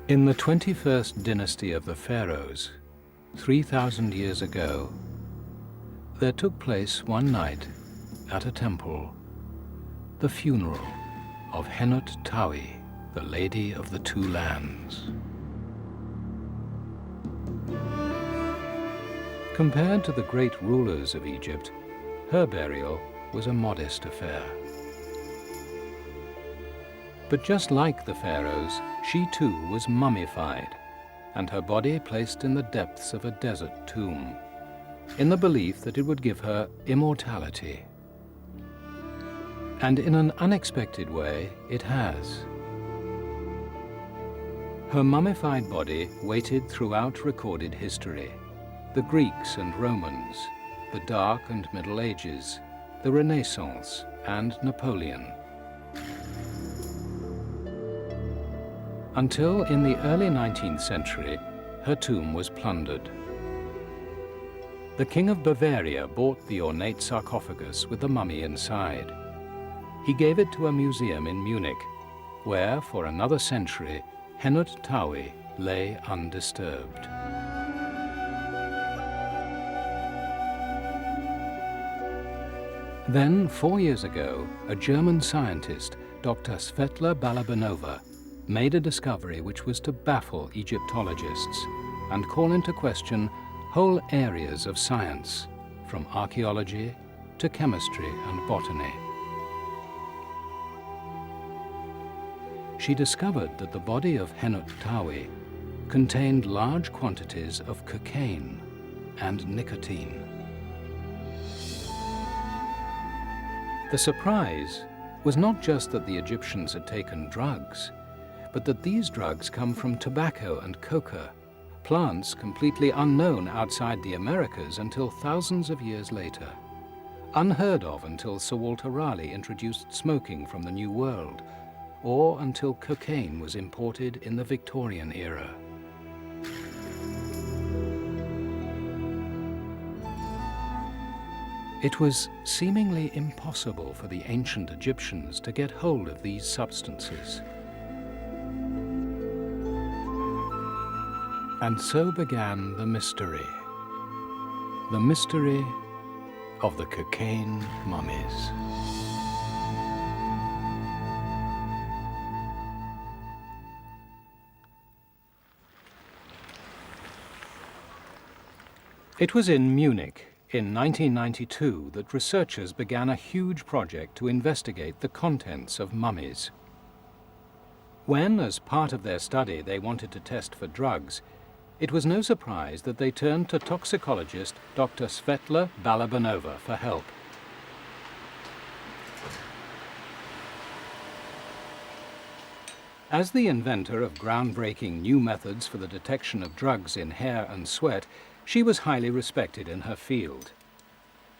In the 21st dynasty of the Pharaohs, 3,000 years ago, there took place one night at a temple the funeral of Henut Tawi, the Lady of the Two Lands. Compared to the great rulers of Egypt, her burial was a modest affair. But just like the pharaohs, she too was mummified, and her body placed in the depths of a desert tomb, in the belief that it would give her immortality. And in an unexpected way, it has. Her mummified body waited throughout recorded history: the Greeks and Romans, the Dark and Middle Ages, the Renaissance, and Napoleon. Until in the early 19th century, her tomb was plundered. The King of Bavaria bought the ornate sarcophagus with the mummy inside. He gave it to a museum in Munich, where, for another century, Henut Tawi lay undisturbed. Then, 4 years ago, a German scientist, Dr. Svetla Balabanova, made a discovery which was to baffle Egyptologists and call into question whole areas of science, from archaeology to chemistry and botany. She discovered that the body of Henut Tawi contained large quantities of cocaine and nicotine. The surprise was not just that the Egyptians had taken drugs, but that these drugs come from tobacco and coca, plants completely unknown outside the Americas until thousands of years later, unheard of until Sir Walter Raleigh introduced smoking from the New World, or until cocaine was imported in the Victorian era. It was seemingly impossible for the ancient Egyptians to get hold of these substances. And so began the mystery of the cocaine mummies. It was in Munich in 1992 that researchers began a huge project to investigate the contents of mummies. When, as part of their study, they wanted to test for drugs, it was no surprise that they turned to toxicologist Dr. Svetla Balabanova for help. As the inventor of groundbreaking new methods for the detection of drugs in hair and sweat, she was highly respected in her field.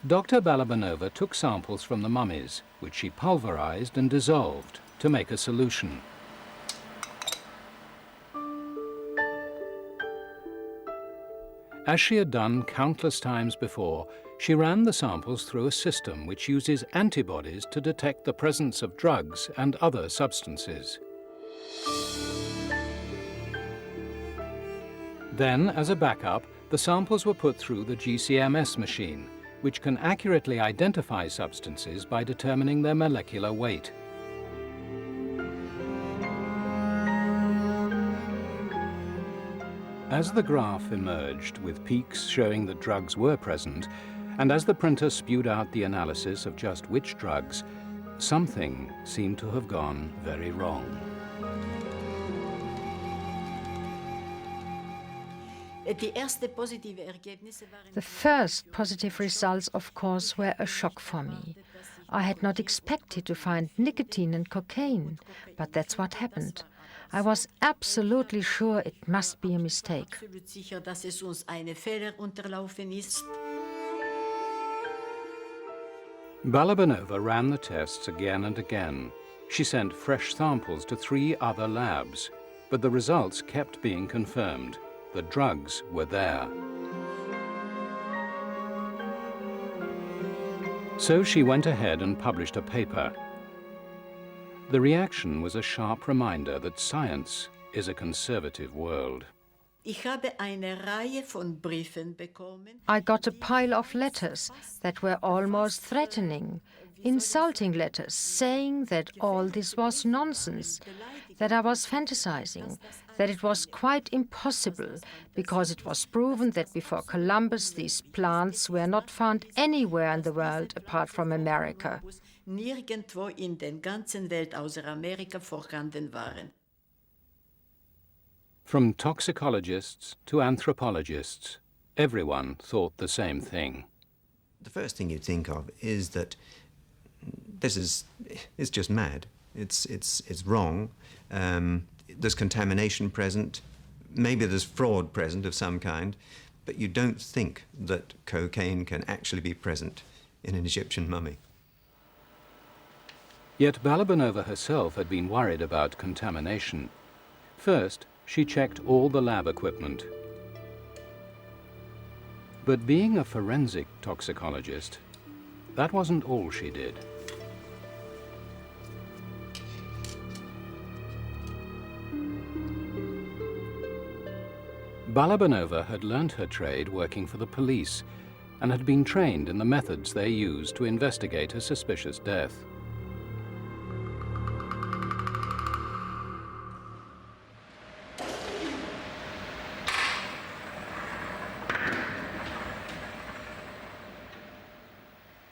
Dr. Balabanova took samples from the mummies, which she pulverized and dissolved to make a solution. As she had done countless times before, she ran the samples through a system which uses antibodies to detect the presence of drugs and other substances. Then, as a backup, the samples were put through the GCMS machine, which can accurately identify substances by determining their molecular weight. As the graph emerged with peaks showing that drugs were present, and as the printer spewed out the analysis of just which drugs, something seemed to have gone very wrong. The first positive results, of course, were a shock for me. I had not expected to find nicotine and cocaine, but that's what happened. I was absolutely sure it must be a mistake. Balabanova ran the tests again and again. She sent fresh samples to 3 other labs, but the results kept being confirmed. The drugs were there. So she went ahead and published a paper. The reaction was a sharp reminder that science is a conservative world. I got a pile of letters that were almost threatening, insulting letters saying that all this was nonsense, that I was fantasizing, that it was quite impossible because it was proven that before Columbus these plants were not found anywhere in the world apart from America. Nirgendwo in den ganzen Welt außer Amerika vorhanden waren. From toxicologists to anthropologists, everyone thought the same thing. The first thing you'd think of is that it's just mad. It's wrong. There's contamination present. Maybe there's fraud present of some kind, but you don't think that cocaine can actually be present in an Egyptian mummy. Yet Balabanova herself had been worried about contamination. First, she checked all the lab equipment. But being a forensic toxicologist, that wasn't all she did. Balabanova had learnt her trade working for the police and had been trained in the methods they used to investigate a suspicious death.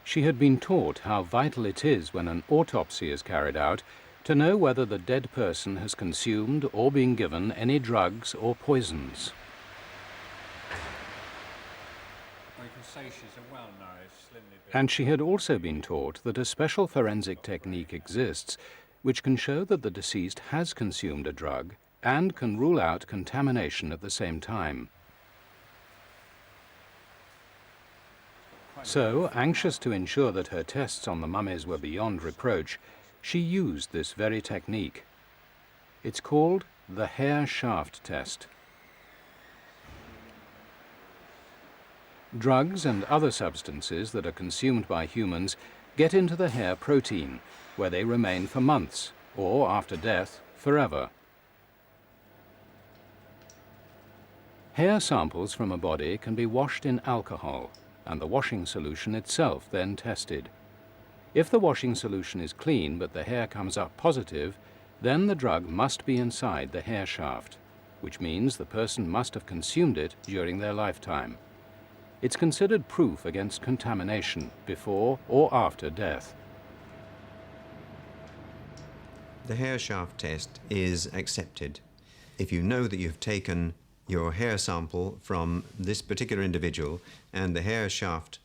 She had been taught how vital it is when an autopsy is carried out to know whether the dead person has consumed or been given any drugs or poisons. And she had also been taught that a special forensic technique exists which can show that the deceased has consumed a drug and can rule out contamination at the same time. So, anxious to ensure that her tests on the mummies were beyond reproach, she used this very technique. It's called the hair shaft test. Drugs and other substances that are consumed by humans get into the hair protein, where they remain for months, or after death, forever. Hair samples from a body can be washed in alcohol, and the washing solution itself then tested. If the washing solution is clean but the hair comes up positive, then the drug must be inside the hair shaft, which means the person must have consumed it during their lifetime. It's considered proof against contamination before or after death. The hair shaft test is accepted. If you know that you've taken your hair sample from this particular individual and the hair shaft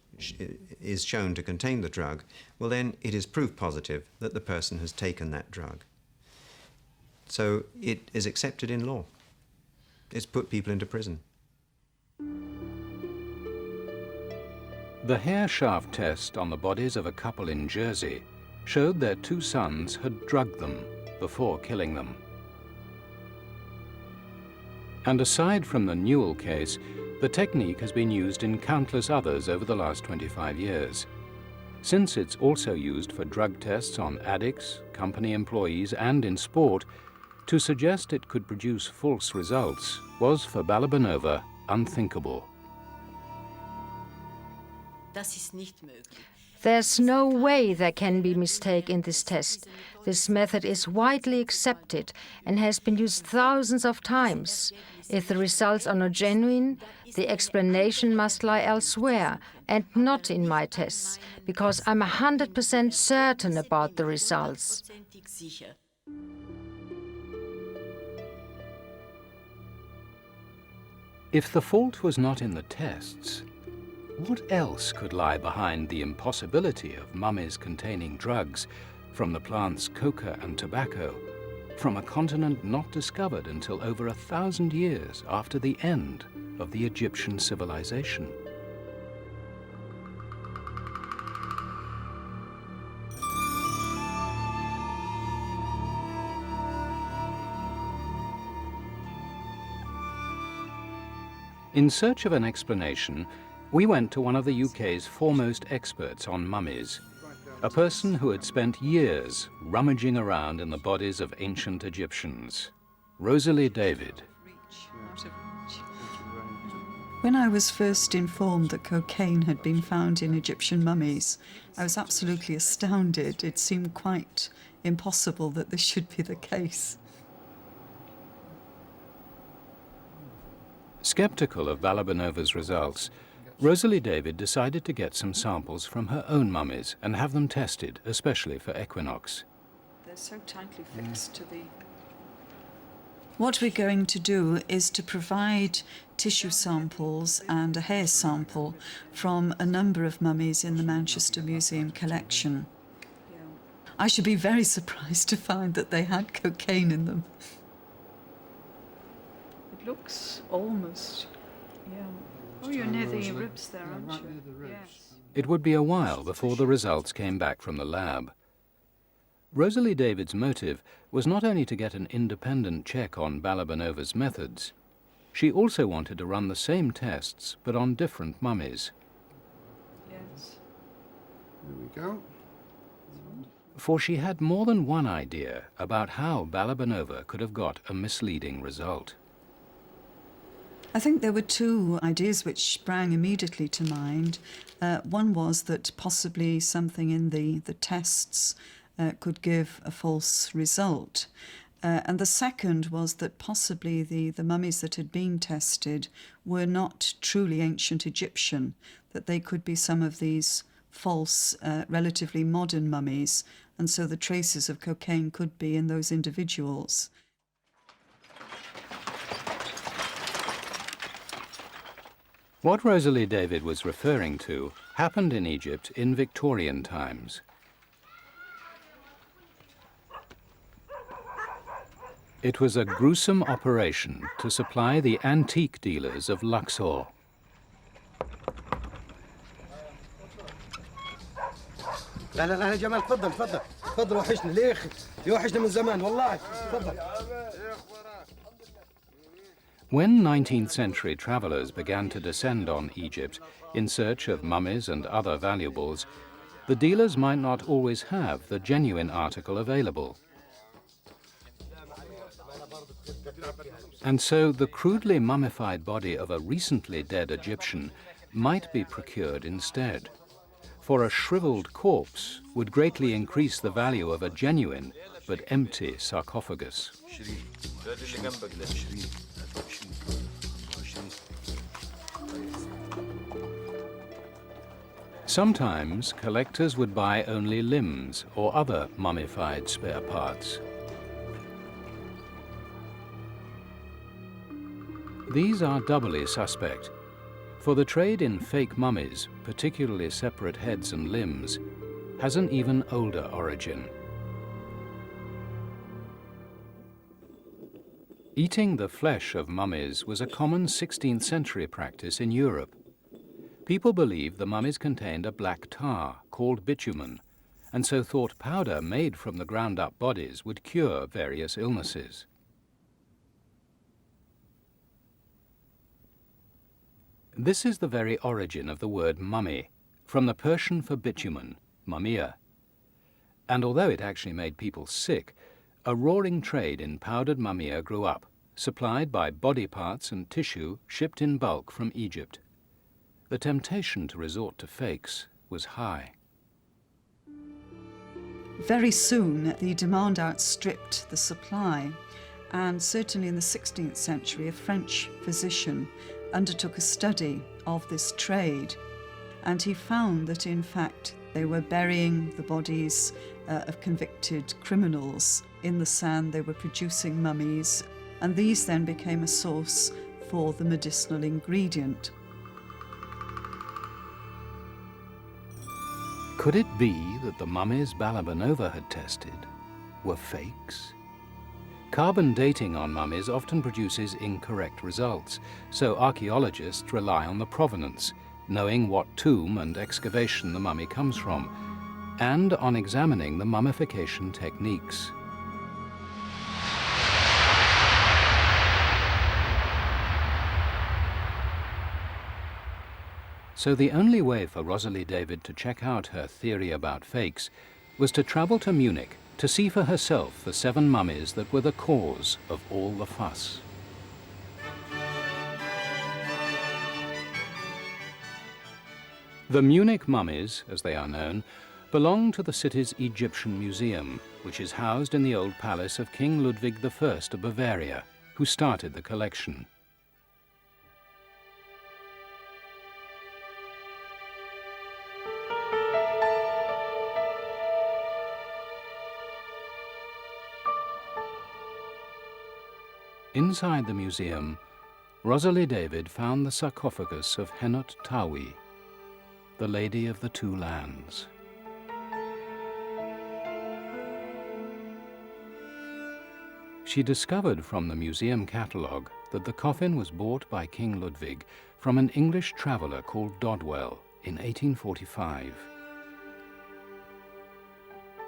is shown to contain the drug, well then it is proof positive that the person has taken that drug. So it is accepted in law. It's put people into prison. The hair shaft test on the bodies of a couple in Jersey showed their two sons had drugged them before killing them. And aside from the Newell case, the technique has been used in countless others over the last 25 years. Since it's also used for drug tests on addicts, company employees, and in sport, to suggest it could produce false results was for Balabanova unthinkable. Das ist nicht möglich. There's no way there can be mistake in this test. This method is widely accepted and has been used thousands of times. If the results are not genuine, the explanation must lie elsewhere and not in my tests, because I'm 100% certain about the results. If the fault was not in the tests, what else could lie behind the impossibility of mummies containing drugs from the plants coca and tobacco, from a continent not discovered until over 1,000 years after the end of the Egyptian civilization? In search of an explanation, we went to one of the UK's foremost experts on mummies, a person who had spent years rummaging around in the bodies of ancient Egyptians, Rosalie David. When I was first informed that cocaine had been found in Egyptian mummies, I was absolutely astounded. It seemed quite impossible that this should be the case. Skeptical of Balabanova's results, Rosalie David decided to get some samples from her own mummies and have them tested, especially for equinox. They're so tightly fixed to the... What we're going to do is to provide tissue samples and a hair sample from a number of mummies in the Manchester Museum collection. I should be very surprised to find that they had cocaine in them. It looks almost, yeah. Oh, you're near the ribs there, aren't you? Yes. It would be a while before the results came back from the lab. Rosalie David's motive was not only to get an independent check on Balabanova's methods, she also wanted to run the same tests but on different mummies. Yes. There we go. For she had more than one idea about how Balabanova could have got a misleading result. I think there were two ideas which sprang immediately to mind. One was that possibly something in the tests could give a false result. And the second was that possibly the mummies that had been tested were not truly ancient Egyptian, that they could be some of these false, relatively modern mummies, and so the traces of cocaine could be in those individuals. What Rosalie David was referring to happened in Egypt in Victorian times. It was a gruesome operation to supply the antique dealers of Luxor. لا لا لا يا جمال تفضل تفضل تفضل وحشني ليه يوحشني من زمان والله تفضل. When 19th century travelers began to descend on Egypt in search of mummies and other valuables, the dealers might not always have the genuine article available. And so the crudely mummified body of a recently dead Egyptian might be procured instead. For a shriveled corpse would greatly increase the value of a genuine but empty sarcophagus. Sometimes collectors would buy only limbs or other mummified spare parts. These are doubly suspect, for the trade in fake mummies, particularly separate heads and limbs, has an even older origin. Eating the flesh of mummies was a common 16th century practice in Europe. People believed the mummies contained a black tar called bitumen, and so thought powder made from the ground-up bodies would cure various illnesses. This is the very origin of the word mummy, from the Persian for bitumen, mumia. And although it actually made people sick, a roaring trade in powdered mumia grew up, supplied by body parts and tissue shipped in bulk from Egypt. The temptation to resort to fakes was high. Very soon, the demand outstripped the supply, and certainly in the 16th century, a French physician undertook a study of this trade, and he found that in fact they were burying the bodies of convicted criminals in the sand. They were producing mummies, and these then became a source for the medicinal ingredient. Could it be that the mummies Balabanova had tested were fakes? Carbon dating on mummies often produces incorrect results, so archaeologists rely on the provenance, knowing what tomb and excavation the mummy comes from, and on examining the mummification techniques. So the only way for Rosalie David to check out her theory about fakes was to travel to Munich to see for herself the 7 mummies that were the cause of all the fuss. The Munich mummies, as they are known, belong to the city's Egyptian Museum, which is housed in the old palace of King Ludwig I of Bavaria, who started the collection. Inside the museum, Rosalie David found the sarcophagus of Henot Tawi, the Lady of the Two Lands. She discovered from the museum catalogue that the coffin was bought by King Ludwig from an English traveller called Dodwell in 1845.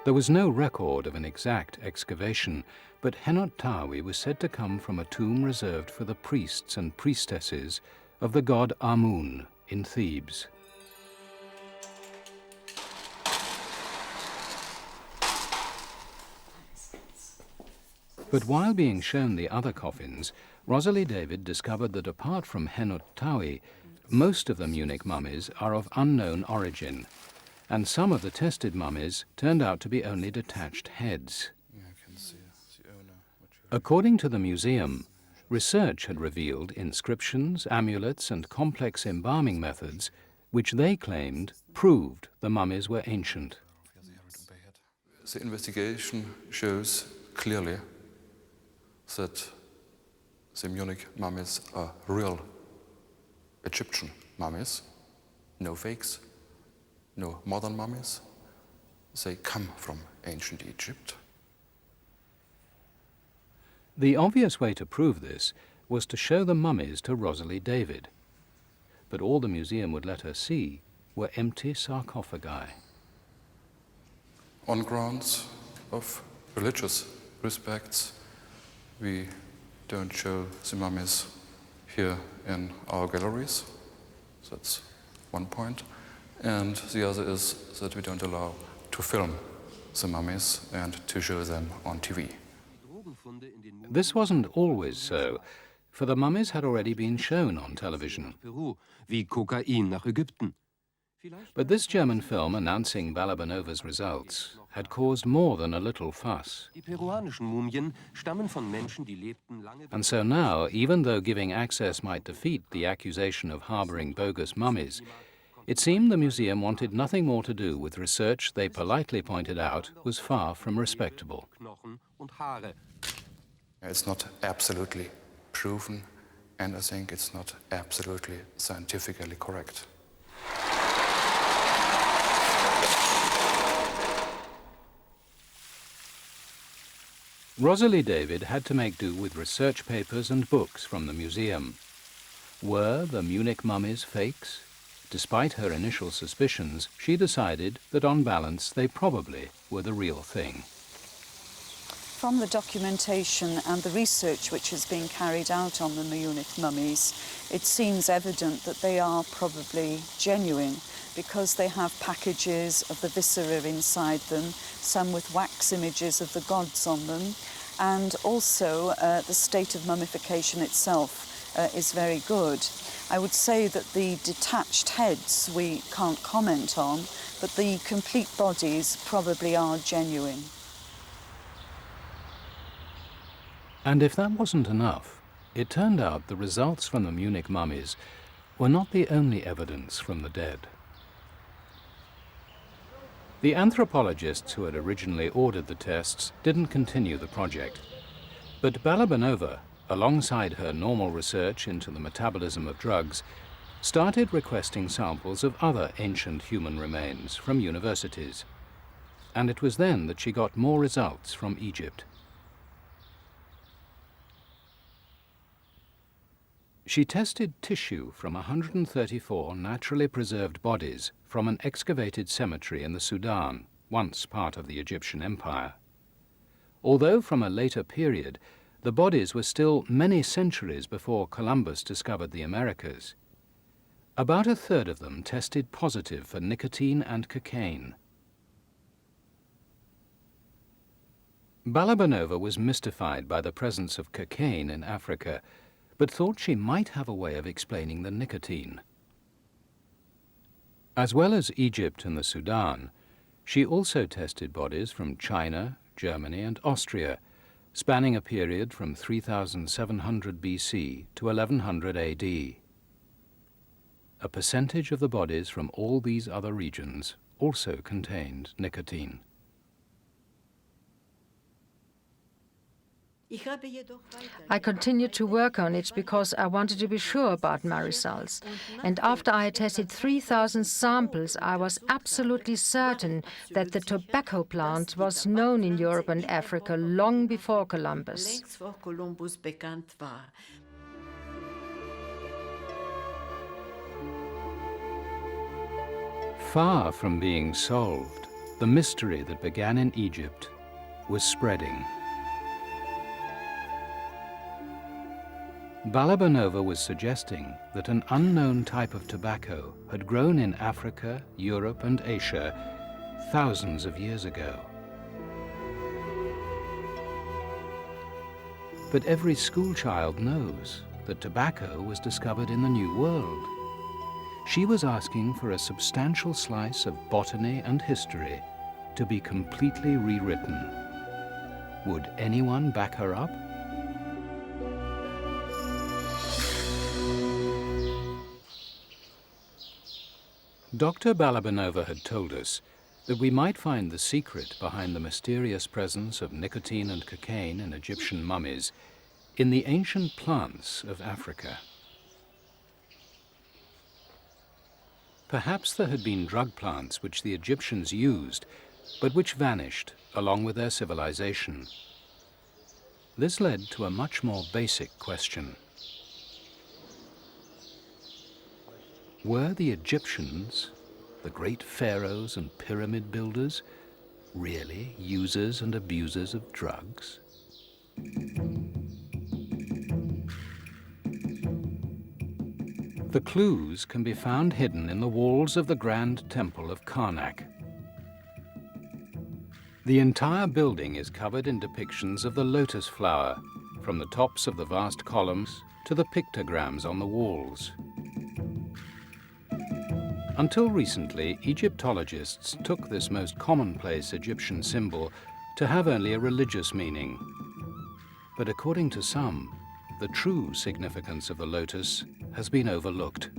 There was no record of an exact excavation, but Henot Tawi was said to come from a tomb reserved for the priests and priestesses of the god Amun in Thebes. But while being shown the other coffins, Rosalie David discovered that apart from Henot Tawi, most of the Munich mummies are of unknown origin, and some of the tested mummies turned out to be only detached heads. According to the museum, research had revealed inscriptions, amulets, and complex embalming methods which they claimed proved the mummies were ancient. The investigation shows clearly that the Munich mummies are real Egyptian mummies, no fakes, no modern mummies. They come from ancient Egypt. The obvious way to prove this was to show the mummies to Rosalie David, but all the museum would let her see were empty sarcophagi. On grounds of religious respects, we don't show the mummies here in our galleries. That's one point. And the other is that we don't allow to film the mummies and to show them on TV. This wasn't always so, for the mummies had already been shown on television. But this German film announcing Balabanova's results had caused more than a little fuss. And so now, even though giving access might defeat the accusation of harboring bogus mummies, it seemed the museum wanted nothing more to do with research they politely pointed out was far from respectable. It's not absolutely proven, and I think it's not absolutely scientifically correct. Rosalie David had to make do with research papers and books from the museum. Were the Munich mummies fakes? Despite her initial suspicions, she decided that on balance they probably were the real thing. From the documentation and the research which has been carried out on the Munich mummies, it seems evident that they are probably genuine because they have packages of the viscera inside them, some with wax images of the gods on them, and also the state of mummification itself is very good. I would say that the detached heads we can't comment on, but the complete bodies probably are genuine. And if that wasn't enough, it turned out the results from the Munich mummies were not the only evidence from the dead. The anthropologists who had originally ordered the tests didn't continue the project, but Balabanova, alongside her normal research into the metabolism of drugs, started requesting samples of other ancient human remains from universities. And it was then that she got more results from Egypt. She tested tissue from 134 naturally preserved bodies from an excavated cemetery in the Sudan, once part of the Egyptian Empire. Although from a later period, the bodies were still many centuries before Columbus discovered the Americas. About a third of them tested positive for nicotine and cocaine. Balabanova was mystified by the presence of cocaine in Africa, but thought she might have a way of explaining the nicotine. As well as Egypt and the Sudan, she also tested bodies from China, Germany and Austria, spanning a period from 3700 BC to 1100 AD. A percentage of the bodies from all these other regions also contained nicotine. I continued to work on it because I wanted to be sure about my results. And after I had tested 3,000 samples, I was absolutely certain that the tobacco plant was known in Europe and Africa long before Columbus. Far from being solved, the mystery that began in Egypt was spreading. Balabanova was suggesting that an unknown type of tobacco had grown in Africa, Europe and Asia thousands of years ago. But every schoolchild knows that tobacco was discovered in the New World. She was asking for a substantial slice of botany and history to be completely rewritten. Would anyone back her up? Dr. Balabanova had told us that we might find the secret behind the mysterious presence of nicotine and cocaine in Egyptian mummies in the ancient plants of Africa. Perhaps there had been drug plants which the Egyptians used, but which vanished along with their civilization. This led to a much more basic question. Were the Egyptians, the great pharaohs and pyramid builders, really users and abusers of drugs? The clues can be found hidden in the walls of the Grand Temple of Karnak. The entire building is covered in depictions of the lotus flower, from the tops of the vast columns to the pictograms on the walls. Until recently, Egyptologists took this most commonplace Egyptian symbol to have only a religious meaning. But according to some, the true significance of the lotus has been overlooked.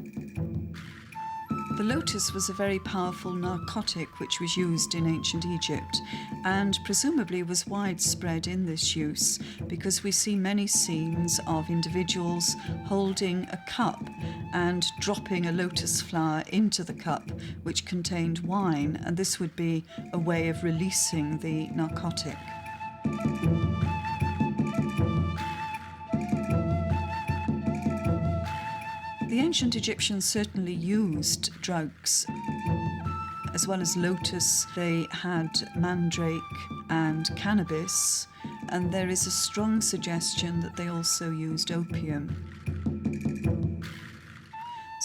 The lotus was a very powerful narcotic which was used in ancient Egypt and presumably was widespread in this use because we see many scenes of individuals holding a cup and dropping a lotus flower into the cup which contained wine, and this would be a way of releasing the narcotic. The ancient Egyptians certainly used drugs. As well as lotus, they had mandrake and cannabis, and there is a strong suggestion that they also used opium.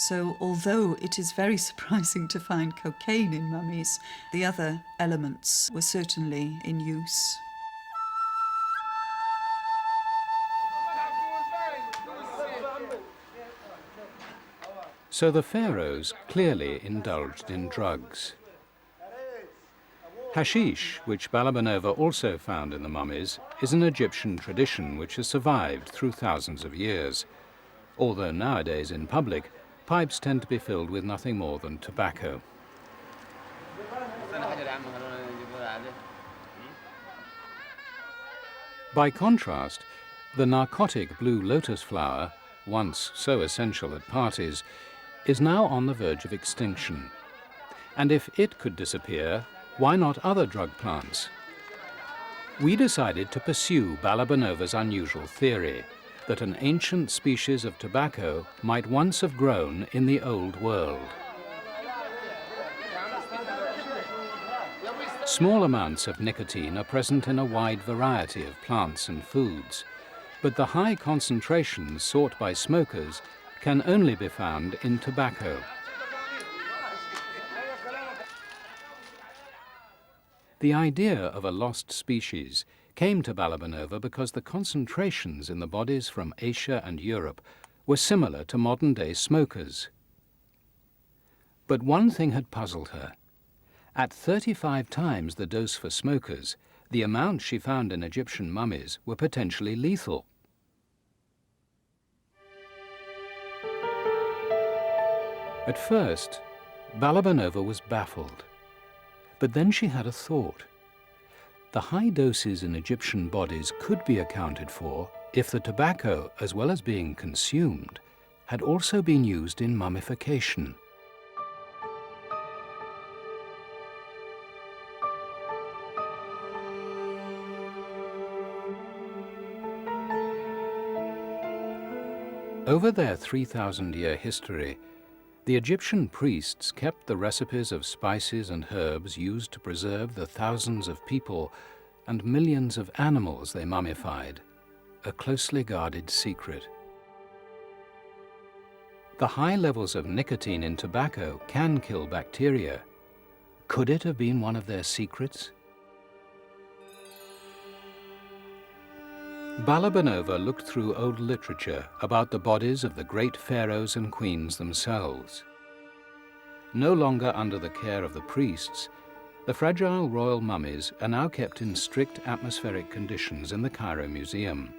So although it is very surprising to find cocaine in mummies, the other elements were certainly in use. So the pharaohs clearly indulged in drugs. Hashish, which Balabanova also found in the mummies, is an Egyptian tradition which has survived through thousands of years. Although nowadays in public, pipes tend to be filled with nothing more than tobacco. By contrast, the narcotic blue lotus flower, once so essential at parties, is now on the verge of extinction. And if it could disappear, why not other drug plants? We decided to pursue Balabanova's unusual theory that an ancient species of tobacco might once have grown in the Old World. Small amounts of nicotine are present in a wide variety of plants and foods, but the high concentrations sought by smokers can only be found in tobacco. The idea of a lost species came to Balabanova because the concentrations in the bodies from Asia and Europe were similar to modern-day smokers. But one thing had puzzled her. At 35 times the dose for smokers, the amounts she found in Egyptian mummies were potentially lethal. At first, Balabanova was baffled. But then she had a thought. The high doses in Egyptian bodies could be accounted for if the tobacco, as well as being consumed, had also been used in mummification. Over their 3,000-year history, the Egyptian priests kept the recipes of spices and herbs used to preserve the thousands of people and millions of animals they mummified, a closely guarded secret. The high levels of nicotine in tobacco can kill bacteria. Could it have been one of their secrets? Balabanova looked through old literature about the bodies of the great pharaohs and queens themselves. No longer under the care of the priests, the fragile royal mummies are now kept in strict atmospheric conditions in the Cairo Museum.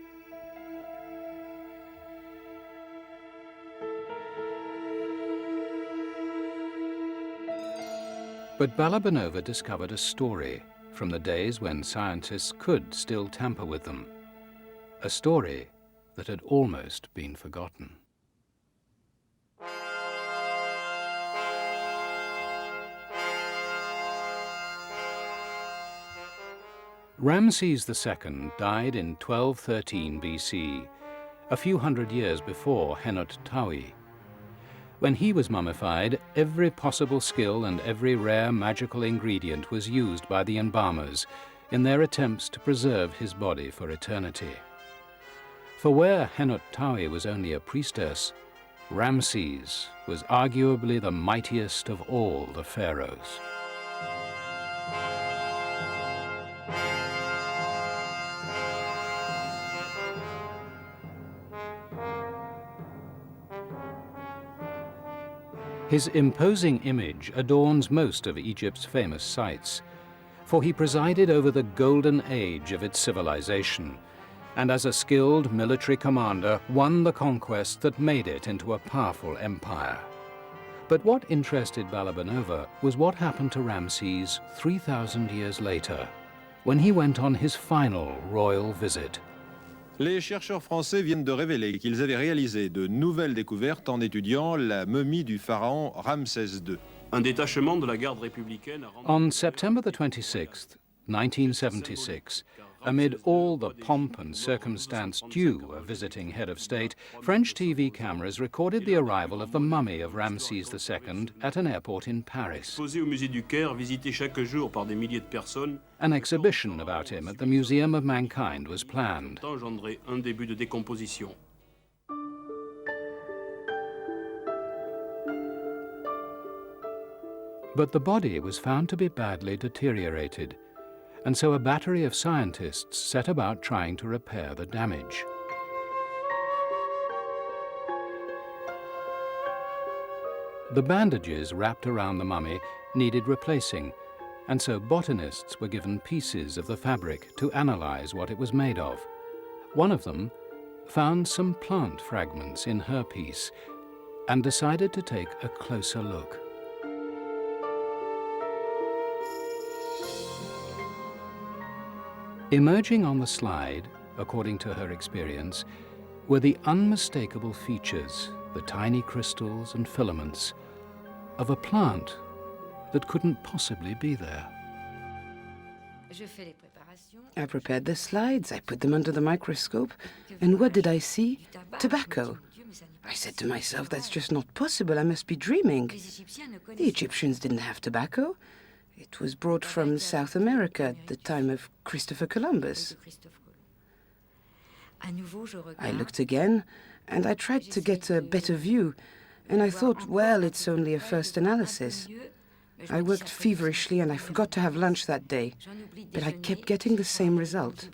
But Balabanova discovered a story from the days when scientists could still tamper with them. A story that had almost been forgotten. Ramses II died in 1213 BC, a few hundred years before Henut Tawi. When he was mummified, every possible skill and every rare magical ingredient was used by the embalmers in their attempts to preserve his body for eternity. For where Henut Tawi was only a priestess, Ramses was arguably the mightiest of all the pharaohs. His imposing image adorns most of Egypt's famous sites, for he presided over the golden age of its civilization, and as a skilled military commander won the conquest that made it into a powerful empire. But what interested Balabanova was what happened to Ramses 3,000 years later, when he went on his final royal visit. Les chercheurs français viennent de révéler qu'ils avaient réalisé de nouvelles découvertes en étudiant la momie du pharaon Ramsès II. Un détachement de la garde républicaine a rendu... On September the 26th, 1976, amid all the pomp and circumstance due a visiting head of state, French TV cameras recorded the arrival of the mummy of Ramses II at an airport in Paris. Exposé au musée du Caire, visité chaque jour par des milliers de personnes, An exhibition about him at the Museum of Mankind was planned. a engendré un début de décomposition. But the body was found to be badly deteriorated, and so a battery of scientists set about trying to repair the damage. The bandages wrapped around the mummy needed replacing, and so botanists were given pieces of the fabric to analyze what it was made of. One of them found some plant fragments in her piece and decided to take a closer look. Emerging on the slide, according to her experience, were the unmistakable features, the tiny crystals and filaments, of a plant that couldn't possibly be there. I prepared the slides, I put them under the microscope, and what did I see? Tobacco. I said to myself, that's just not possible, I must be dreaming. The Egyptians didn't have tobacco. It was brought from South America at the time of Christopher Columbus. I looked again, and I tried to get a better view, and I thought, well, it's only a first analysis. I worked feverishly and I forgot to have lunch that day, but I kept getting the same result.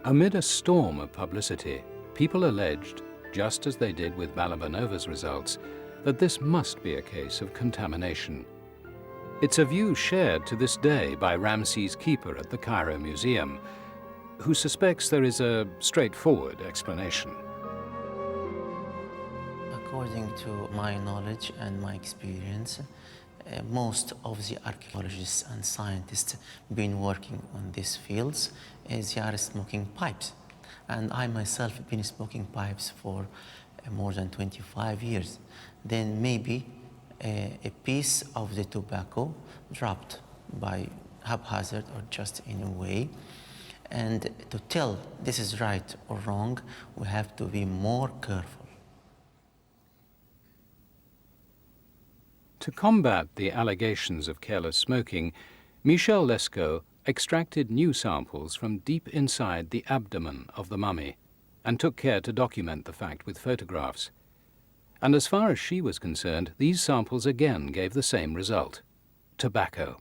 Amid a storm of publicity, people alleged, just as they did with Balabanova's results, that this must be a case of contamination. It's a view shared to this day by Ramses' keeper at the Cairo Museum, who suspects there is a straightforward explanation. According to my knowledge and my experience, most of the archaeologists and scientists been working on these fields, they are smoking pipes. And I myself have been smoking pipes for more than 25 years. Then maybe a piece of the tobacco dropped by haphazard or just in a way. And to tell this is right or wrong, we have to be more careful. To combat the allegations of careless smoking, Michel Lescaut extracted new samples from deep inside the abdomen of the mummy and took care to document the fact with photographs. And as far as she was concerned, these samples again gave the same result: tobacco.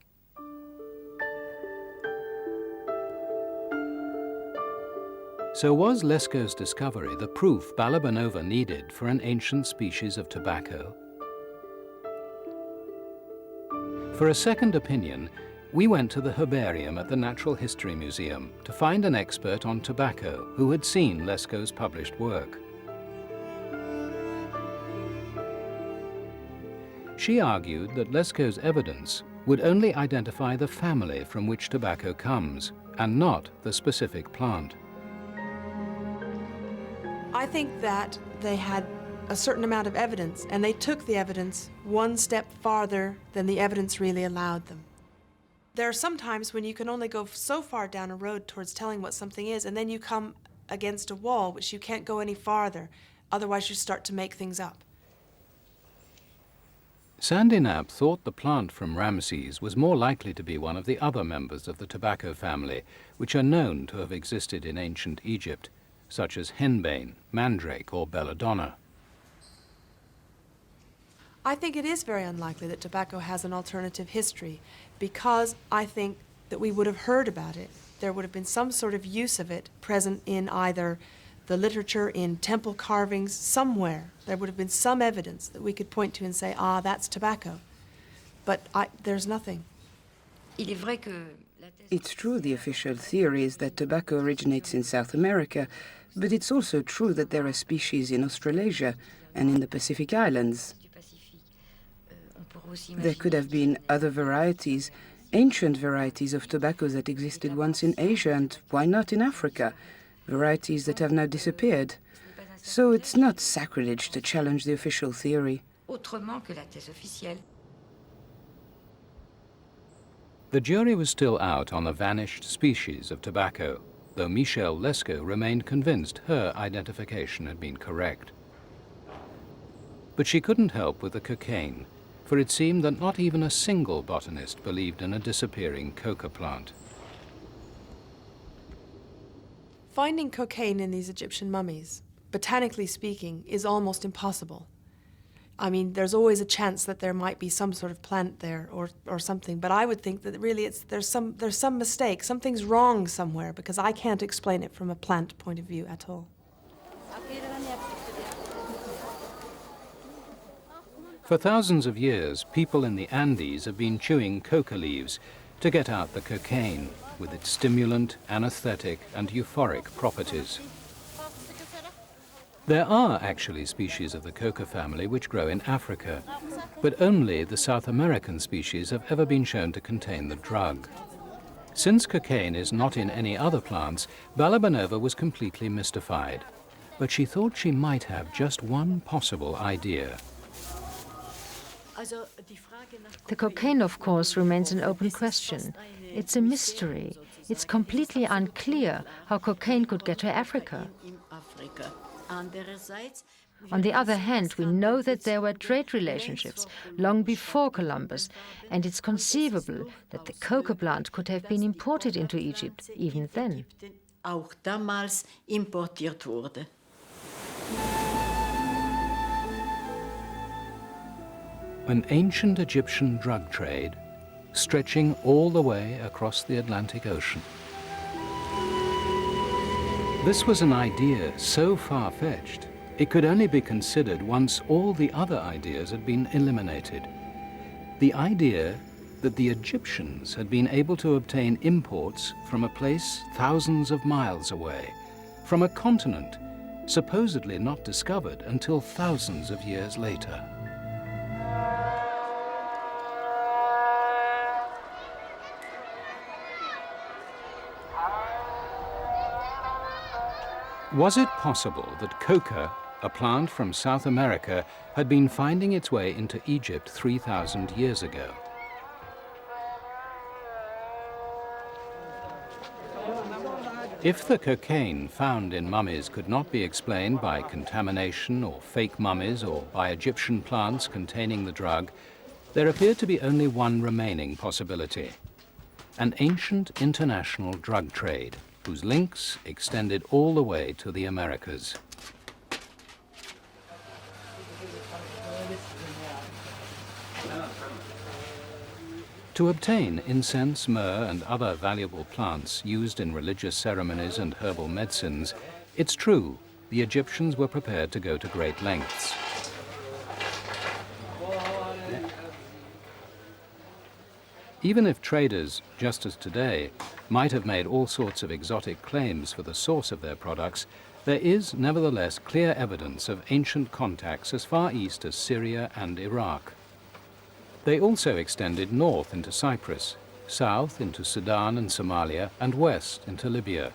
So was Lescaut's discovery the proof Balabanova needed for an ancient species of tobacco? For a second opinion, we went to the herbarium at the Natural History Museum to find an expert on tobacco who had seen Lescaut's published work. She argued that Lescaut's evidence would only identify the family from which tobacco comes, and not the specific plant. I think that they had a certain amount of evidence, and they took the evidence one step farther than the evidence really allowed them. There are some times when you can only go so far down a road towards telling what something is, and then you come against a wall which you can't go any farther. Otherwise, you start to make things up. Sandy Knapp thought the plant from Ramses was more likely to be one of the other members of the tobacco family, which are known to have existed in ancient Egypt, such as henbane, mandrake, or belladonna. I think it is very unlikely that tobacco has an alternative history, because I think that we would have heard about it. There would have been some sort of use of it present in either the literature, in temple carvings, somewhere. There would have been some evidence that we could point to and say, ah, that's tobacco. But there's nothing. It's true the official theory is that tobacco originates in South America, but it's also true that there are species in Australasia and in the Pacific Islands. There could have been other varieties, ancient varieties of tobacco that existed once in Asia, and why not in Africa? Varieties that have now disappeared. So it's not sacrilege to challenge the official theory. The jury was still out on a vanished species of tobacco, though Michel Lescaut remained convinced her identification had been correct. But she couldn't help with the cocaine, for it seemed that not even a single botanist believed in a disappearing coca plant. Finding cocaine in these Egyptian mummies, botanically speaking, is almost impossible. I mean, there's always a chance that there might be some sort of plant there or something, but I would think that really there's some mistake, something's wrong somewhere, because I can't explain it from a plant point of view at all. For thousands of years, people in the Andes have been chewing coca leaves to get out the cocaine, with its stimulant, anesthetic, and euphoric properties. There are actually species of the coca family which grow in Africa, but only the South American species have ever been shown to contain the drug. Since cocaine is not in any other plants, Balabanova was completely mystified, but she thought she might have just one possible idea. The cocaine, of course, remains an open question. It's a mystery. It's completely unclear how cocaine could get to Africa. On the other hand, we know that there were trade relationships long before Columbus, and it's conceivable that the coca plant could have been imported into Egypt even then. An ancient Egyptian drug trade stretching all the way across the Atlantic Ocean. This was an idea so far-fetched, it could only be considered once all the other ideas had been eliminated. The idea that the Egyptians had been able to obtain imports from a place thousands of miles away, from a continent supposedly not discovered until thousands of years later. Was it possible that coca, a plant from South America, had been finding its way into Egypt 3,000 years ago? If the cocaine found in mummies could not be explained by contamination or fake mummies or by Egyptian plants containing the drug, there appeared to be only one remaining possibility: an ancient international drug trade, whose links extended all the way to the Americas. To obtain incense, myrrh, and other valuable plants used in religious ceremonies and herbal medicines, it's true, the Egyptians were prepared to go to great lengths. Even if traders, just as today, might have made all sorts of exotic claims for the source of their products, there is nevertheless clear evidence of ancient contacts as far east as Syria and Iraq. They also extended north into Cyprus, south into Sudan and Somalia, and west into Libya.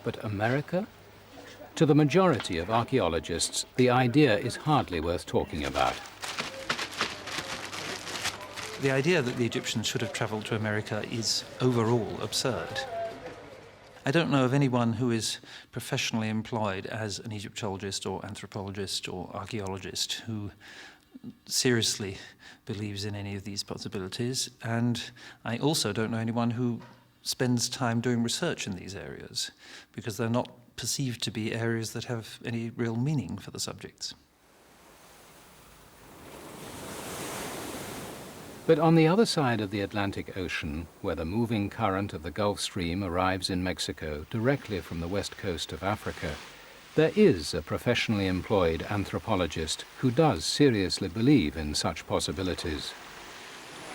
But America? To the majority of archaeologists, the idea is hardly worth talking about. The idea that the Egyptians should have traveled to America is overall absurd. I don't know of anyone who is professionally employed as an Egyptologist or anthropologist or archaeologist who seriously believes in any of these possibilities, and I also don't know anyone who spends time doing research in these areas, because they're not perceived to be areas that have any real meaning for the subjects. But on the other side of the Atlantic Ocean, where the moving current of the Gulf Stream arrives in Mexico directly from the west coast of Africa, there is a professionally employed anthropologist who does seriously believe in such possibilities.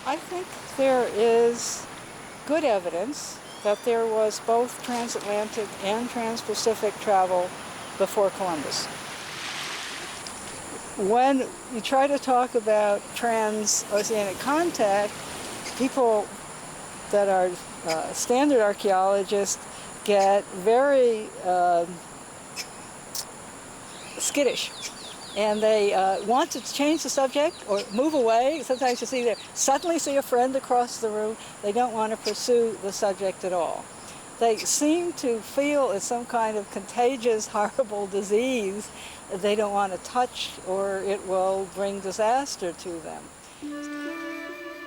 I think there is good evidence that there was both transatlantic and trans-Pacific travel before Columbus. When you try to talk about transoceanic contact, people that are standard archaeologists get very skittish, and they want to change the subject or move away. Sometimes you see suddenly see a friend across the room. They don't want to pursue the subject at all. They seem to feel it's some kind of contagious, horrible disease they don't want to touch, or it will bring disaster to them.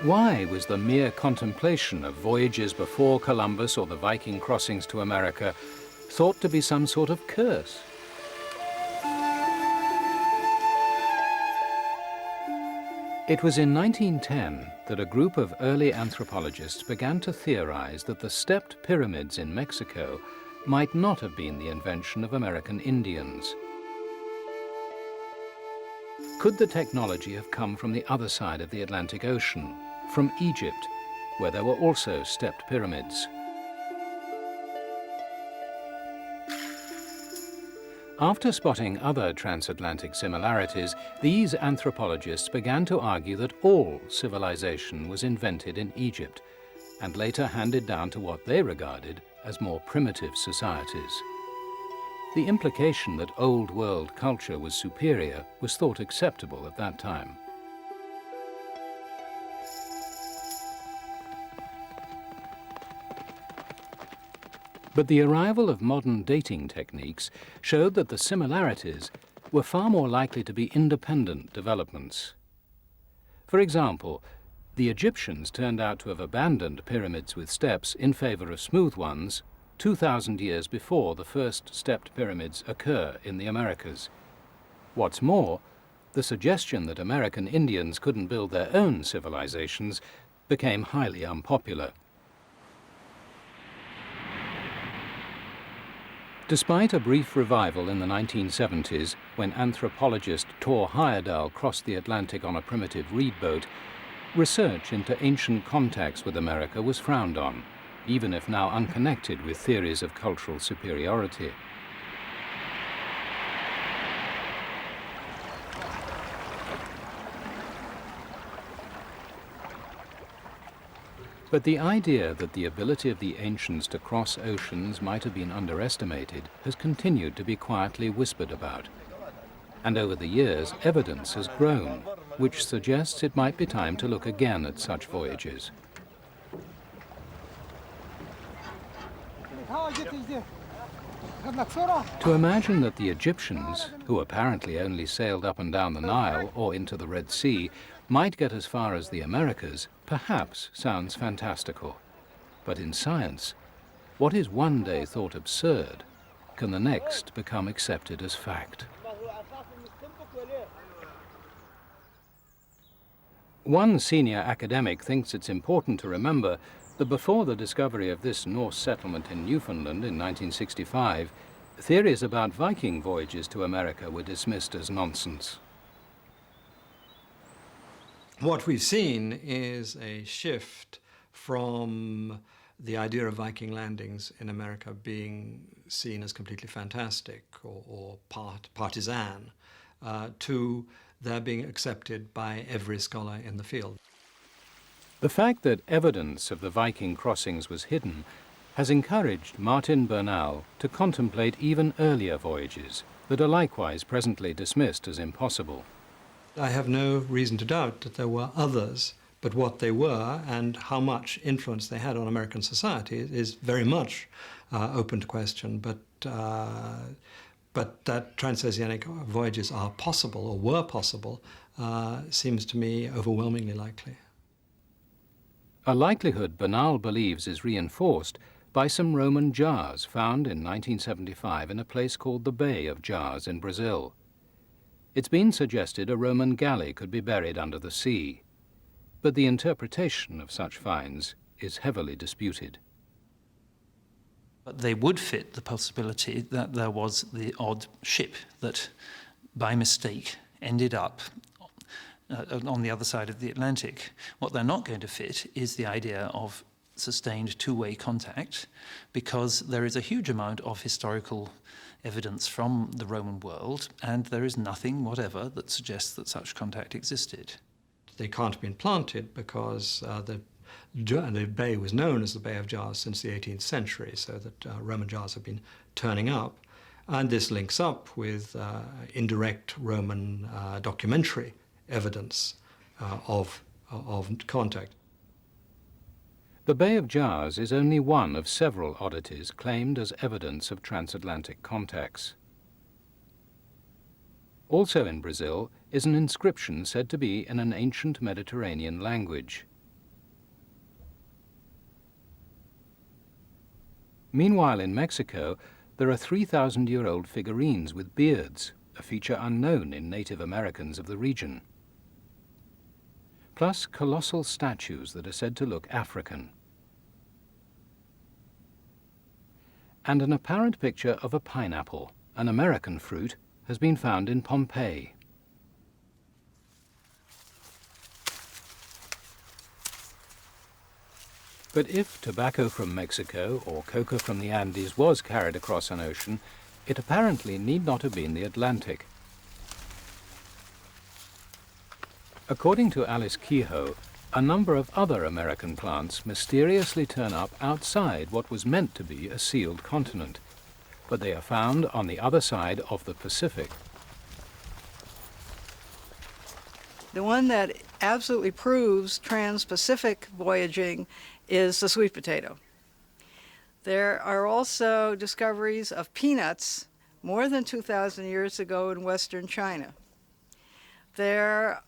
Why was the mere contemplation of voyages before Columbus or the Viking crossings to America thought to be some sort of curse? It was in 1910 that a group of early anthropologists began to theorize that the stepped pyramids in Mexico might not have been the invention of American Indians. Could the technology have come from the other side of the Atlantic Ocean, from Egypt, where there were also stepped pyramids? After spotting other transatlantic similarities, these anthropologists began to argue that all civilization was invented in Egypt, and later handed down to what they regarded as more primitive societies. The implication that Old World culture was superior was thought acceptable at that time. But the arrival of modern dating techniques showed that the similarities were far more likely to be independent developments. For example, the Egyptians turned out to have abandoned pyramids with steps in favor of smooth ones 2,000 years before the first stepped pyramids occur in the Americas. What's more, the suggestion that American Indians couldn't build their own civilizations became highly unpopular. Despite a brief revival in the 1970s, when anthropologist Thor Heyerdahl crossed the Atlantic on a primitive reed boat, research into ancient contacts with America was frowned on, even if now unconnected with theories of cultural superiority. But the idea that the ability of the ancients to cross oceans might have been underestimated has continued to be quietly whispered about. And over the years, evidence has grown, which suggests it might be time to look again at such voyages. To imagine that the Egyptians, who apparently only sailed up and down the Nile or into the Red Sea, might get as far as the Americas perhaps sounds fantastical. But in science, what is one day thought absurd can the next become accepted as fact. One senior academic thinks it's important to remember that before the discovery of this Norse settlement in Newfoundland in 1965, theories about Viking voyages to America were dismissed as nonsense. What we've seen is a shift from the idea of Viking landings in America being seen as completely fantastic or partisan to their being accepted by every scholar in the field. The fact that evidence of the Viking crossings was hidden has encouraged Martin Bernal to contemplate even earlier voyages that are likewise presently dismissed as impossible. I have no reason to doubt that there were others, but what they were and how much influence they had on American society is very much open to question. But that transoceanic voyages are possible or were possible seems to me overwhelmingly likely. A likelihood Bernal believes is reinforced by some Roman jars found in 1975 in a place called the Bay of Jars in Brazil. It's been suggested a Roman galley could be buried under the sea, but the interpretation of such finds is heavily disputed. But they would fit the possibility that there was the odd ship that, by mistake, ended up on the other side of the Atlantic. What they're not going to fit is the idea of sustained two-way contact, because there is a huge amount of historical evidence from the Roman world, and there is nothing whatever that suggests that such contact existed. They can't have been planted because the bay was known as the Bay of Jars since the 18th century, so that Roman jars have been turning up. And this links up with indirect Roman documentary evidence of contact. The Bay of Jars is only one of several oddities claimed as evidence of transatlantic contacts. Also in Brazil is an inscription said to be in an ancient Mediterranean language. Meanwhile, in Mexico, there are 3,000-year-old figurines with beards, a feature unknown in Native Americans of the region. Plus colossal statues that are said to look African. And an apparent picture of a pineapple, an American fruit, has been found in Pompeii. But if tobacco from Mexico or coca from the Andes was carried across an ocean, it apparently need not have been the Atlantic. According to Alice Kehoe, a number of other American plants mysteriously turn up outside what was meant to be a sealed continent, but they are found on the other side of the Pacific. The one that absolutely proves trans-Pacific voyaging is the sweet potato. There are also discoveries of peanuts more than 2,000 years ago in western China. There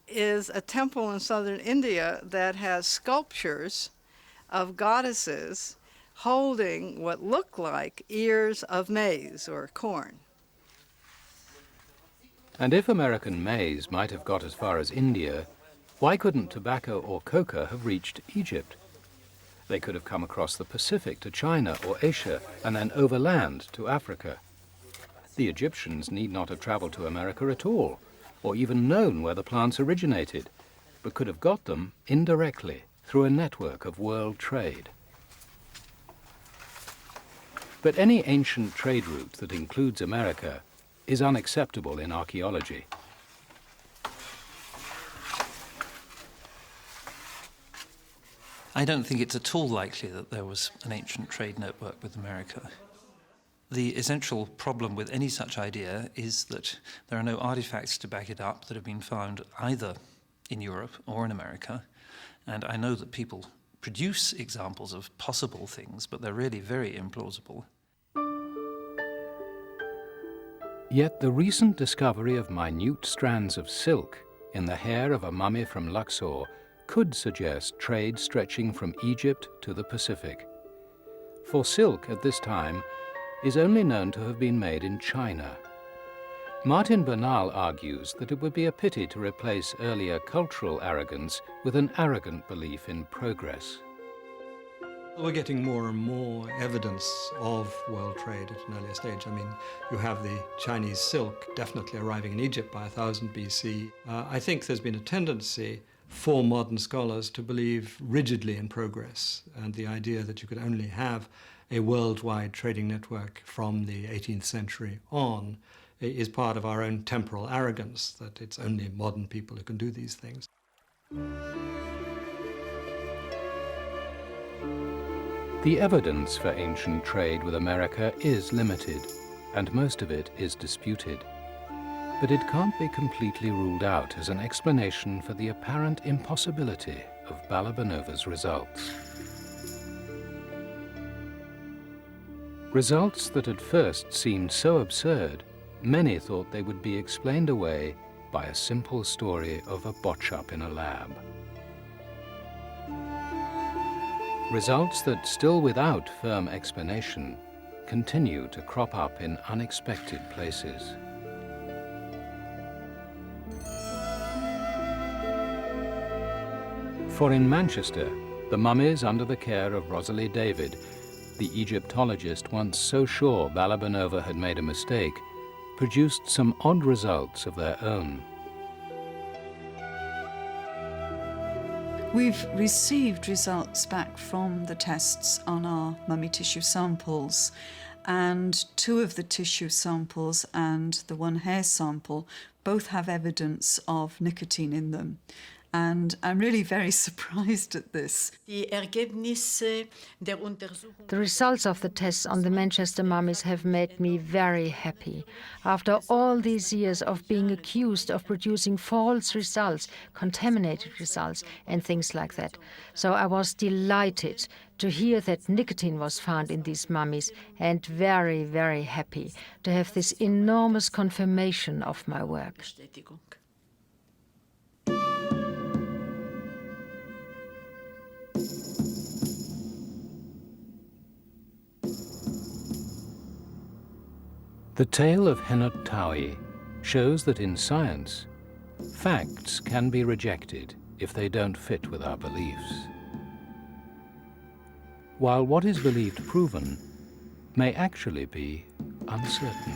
is a temple in southern India that has sculptures of goddesses holding what looked like ears of maize or corn. And if American maize might have got as far as India, why couldn't tobacco or coca have reached Egypt? They could have come across the Pacific to China or Asia and then overland to Africa. The Egyptians need not have traveled to America at all, or even known where the plants originated, but could have got them indirectly through a network of world trade. But any ancient trade route that includes America is unacceptable in archaeology. I don't think it's at all likely that there was an ancient trade network with America. The essential problem with any such idea is that there are no artifacts to back it up that have been found either in Europe or in America, and I know that people produce examples of possible things, but they're really very implausible. Yet the recent discovery of minute strands of silk in the hair of a mummy from Luxor could suggest trade stretching from Egypt to the Pacific. For silk at this time is only known to have been made in China. Martin Bernal argues that it would be a pity to replace earlier cultural arrogance with an arrogant belief in progress. We're getting more and more evidence of world trade at an earlier stage. I mean, you have the Chinese silk definitely arriving in Egypt by 1000 BC. I think there's been a tendency for modern scholars to believe rigidly in progress, and the idea that you could only have a worldwide trading network from the 18th century on is part of our own temporal arrogance, that it's only modern people who can do these things. The evidence for ancient trade with America is limited, and most of it is disputed. But it can't be completely ruled out as an explanation for the apparent impossibility of Balabanova's results. Results that at first seemed so absurd, many thought they would be explained away by a simple story of a botch-up in a lab. Results that, still without firm explanation, continue to crop up in unexpected places. For in Manchester, the mummies under the care of Rosalie David, the Egyptologist once so sure Balabanova had made a mistake, produced some odd results of their own. We've received results back from the tests on our mummy tissue samples, and 2 of the tissue samples and the 1 hair sample both have evidence of nicotine in them. And I'm really very surprised at this. The results of the tests on the Manchester mummies have made me very happy. After all these years of being accused of producing false results, contaminated results, and things like that. So I was delighted to hear that nicotine was found in these mummies, and very, very happy to have this enormous confirmation of my work. The tale of Henut Tawi shows that in science, facts can be rejected if they don't fit with our beliefs, while what is believed proven may actually be uncertain.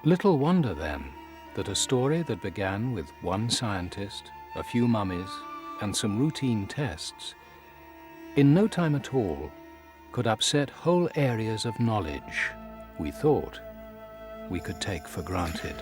Little wonder, then, that a story that began with 1 scientist, a few mummies, and some routine tests, in no time at all could upset whole areas of knowledge we thought we could take for granted.